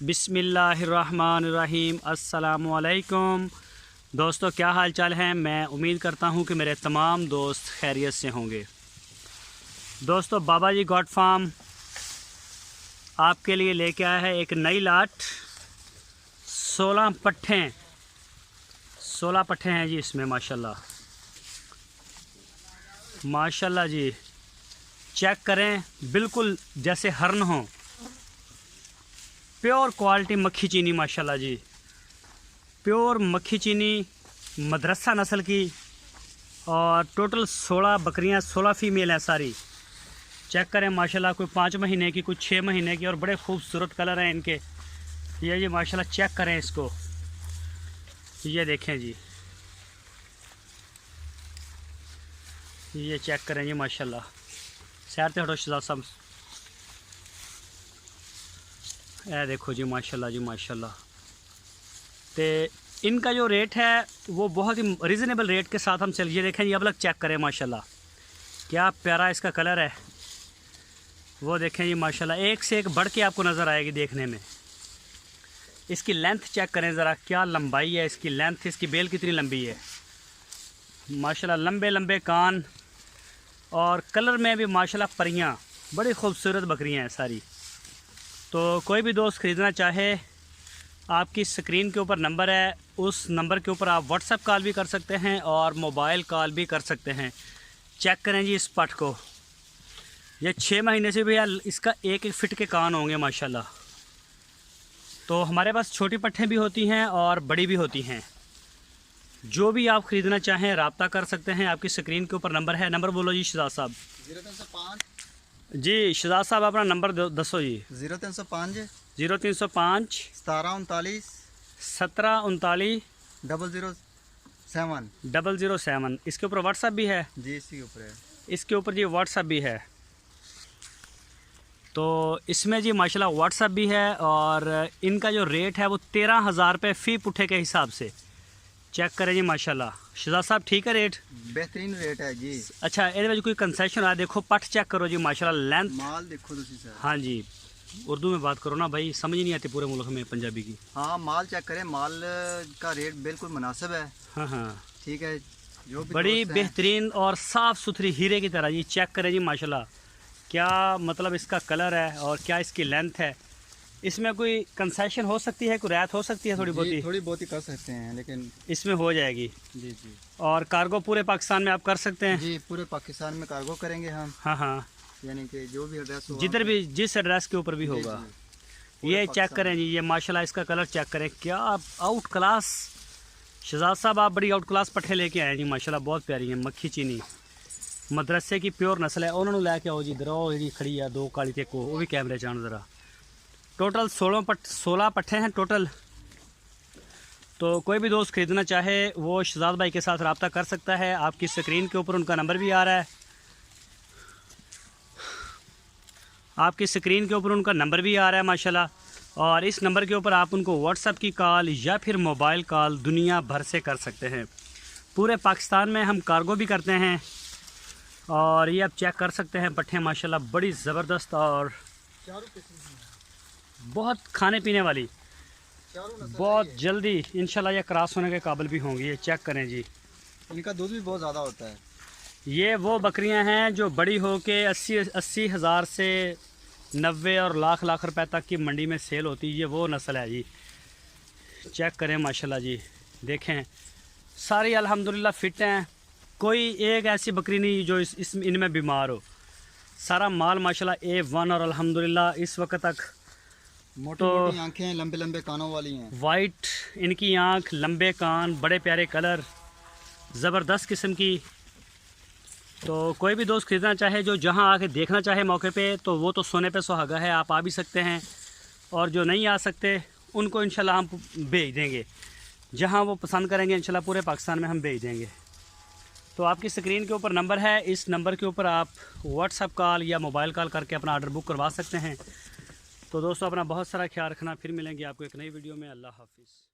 बिस्मिल्लाहिर्रहमानिर्रहीम। अस्सलामुअलैकुम दोस्तों, क्या हाल चाल है। मैं उम्मीद करता हूँ कि मेरे तमाम दोस्त खैरियत से होंगे। दोस्तों, बाबा जी गॉड फार्म आपके लिए लेके आया है एक नई लाट। 16 पट्ठे हैं जी इसमें। माशाल्लाह जी, चेक करें, बिल्कुल जैसे हरन हो। प्योर क्वालिटी मक्खी चीनी, माशाल्लाह जी, प्योर मक्खी चीनी मदरसा नस्ल की। और टोटल 16 बकरियां, 16 फीमेल हैं सारी। चेक करें माशाल्लाह, कोई 5 महीने की, कुछ 6 महीने की, और बड़े खूबसूरत कलर हैं इनके। ये जी माशाल्लाह, चेक करें इसको, ये देखें जी, ये चेक करें जी माशाल्लाह। सैर ते हटो शहजाद साहब, ये देखो जी माशाल्लाह जी माशाल्लाह। तो इनका जो रेट है वो बहुत ही रिजनेबल रेट के साथ हम सेल। ये देखें जी, अब लग चेक करें माशाल्लाह, क्या प्यारा इसका कलर है। वो देखें जी माशाल्लाह, एक से एक बढ़ के आपको नज़र आएगी देखने में। इसकी लेंथ चेक करें ज़रा, क्या लंबाई है इसकी, लेंथ इसकी बेल कितनी लंबी है माशाल्लाह। लंबे लंबे कान, और कलर में भी माशाल्लाह परियां, बड़ी खूबसूरत बकरियां हैं सारी। तो कोई भी दोस्त ख़रीदना चाहे, आपकी स्क्रीन के ऊपर नंबर है, उस नंबर के ऊपर आप व्हाट्सएप कॉल भी कर सकते हैं और मोबाइल कॉल भी कर सकते हैं। चेक करें जी इस पट को, ये 6 महीने से भी इसका 1-1 फिट के कान होंगे माशाल्लाह। तो हमारे पास छोटी पट्टें भी होती हैं और बड़ी भी होती हैं। जो भी आप ख़रीदना चाहें रब्ता कर सकते हैं। आपकी स्क्रीन के ऊपर नंबर है, नंबर बोलो जी शहजाद साहब। 0305 जी शहजाद साहब, अपना नंबर दसो जी। 0305 0305 1739 1739 007। 007। इसके ऊपर व्हाट्सएप भी है जी, इसी ऊपर है। इसके ऊपर जी व्हाट्सएप भी है। तो इसमें जी माशाल्लाह व्हाट्सएप भी है। और इनका जो रेट है वो 13,000 रुपये फ़ी पुट्ठे के हिसाब से। चेक करें जी माशाल्लाह। शहजाद साहब ठीक है रेट? बेहतरीन रेट है जी। अच्छा, ये कोई कंसेशन आ, देखो पट चेक करो जी माशाल्लाह, लेंथ माल देखो तुसी सर। हाँ जी, उर्दू में बात करो ना भाई, समझ नहीं आती पूरे मुल्क में पंजाबी की। हाँ, माल चेक करें, माल का रेट बिल्कुल मुनासिब है। हाँ, ठीक है। जो भी बड़ी बेहतरीन और साफ़ सुथरी हीरे की तरह जी। चेक करें जी माशाल्लाह, क्या मतलब इसका कलर है और क्या इसकी लेंथ है। इसमें कोई कंसेशन हो सकती है, कोई रियायत हो सकती है थोड़ी बहुत ही कर सकते हैं, लेकिन इसमें हो जाएगी। जी जी। और कार्गो पूरे पाकिस्तान में आप कर सकते हैं? जी, पूरे पाकिस्तान में कार्गो करेंगे हम। हाँ, यानी कि जो भी एड्रेस हो, जिधर भी, जिस एड्रेस के ऊपर भी होगा। ये चेक करें जी, ये माशाल्लाह इसका कलर चेक करें, क्या आउट क्लास। शहजाद साहब, आप बड़ी आउट क्लास पट्ठे लेके आए जी माशाल्लाह, बहुत प्यारी है मक्खी चीनी मदरसे की प्योर नस्ल है। उन्होंने लैके आओ जी, दरो जी खड़ी है 2 काली ते को, वो भी कैमरे चाण ज़रा। टोटल 16 पट्ठे हैं टोटल। तो कोई भी दोस्त ख़रीदना चाहे वो शहजाद भाई के साथ रब्ता कर सकता है। आपकी स्क्रीन के ऊपर उनका नंबर भी आ रहा है, आपकी स्क्रीन के ऊपर उनका नंबर भी आ रहा है माशाल्लाह। और इस नंबर के ऊपर आप उनको व्हाट्सएप की कॉल या फिर मोबाइल कॉल दुनिया भर से कर सकते हैं। पूरे पाकिस्तान में हम कार्गो भी करते हैं। और ये आप चेक कर सकते हैं पट्ठे माशाल्लाह, बड़ी ज़बरदस्त और बहुत खाने पीने वाली, बहुत जल्दी इंशाल्लाह ये क्रॉस होने के काबिल भी होंगी। ये चेक करें जी, इनका दूध भी बहुत ज़्यादा होता है। ये वो बकरियां हैं जो बड़ी हो के 80 हज़ार से 90 और लाख रुपए तक की मंडी में सेल होती है। ये वो नस्ल है जी। चेक करें माशाल्लाह जी, देखें सारी अल्हम्दुलिल्लाह फिट हैं। कोई एक ऐसी बकरी नहीं जो इनमें बीमार हो। सारा माल माशाल्लाह A1 और अल्हम्दुलिल्लाह इस वक्त तक। मोटी आंखें, लंबे लंबे कानों वाली हैं। वाइट इनकी आंख, लंबे कान, बड़े प्यारे कलर, ज़बरदस्त किस्म की। तो कोई भी दोस्त ख़रीदना चाहे, जो जहां आके देखना चाहे मौके पे, तो वो तो सोने पे सुहागा है, आप आ भी सकते हैं। और जो नहीं आ सकते उनको इंशाल्लाह हम भेज देंगे, जहां वो पसंद करेंगे इंशाल्लाह पूरे पाकिस्तान में हम भेज देंगे। तो आपकी स्क्रीन के ऊपर नंबर है, इस नंबर के ऊपर आप व्हाट्सएप कॉल या मोबाइल कॉल करके अपना ऑर्डर बुक करवा सकते हैं। तो दोस्तों, अपना बहुत सारा ख्याल रखना। फिर मिलेंगे आपको एक नई वीडियो में। अल्लाह हाफिज़।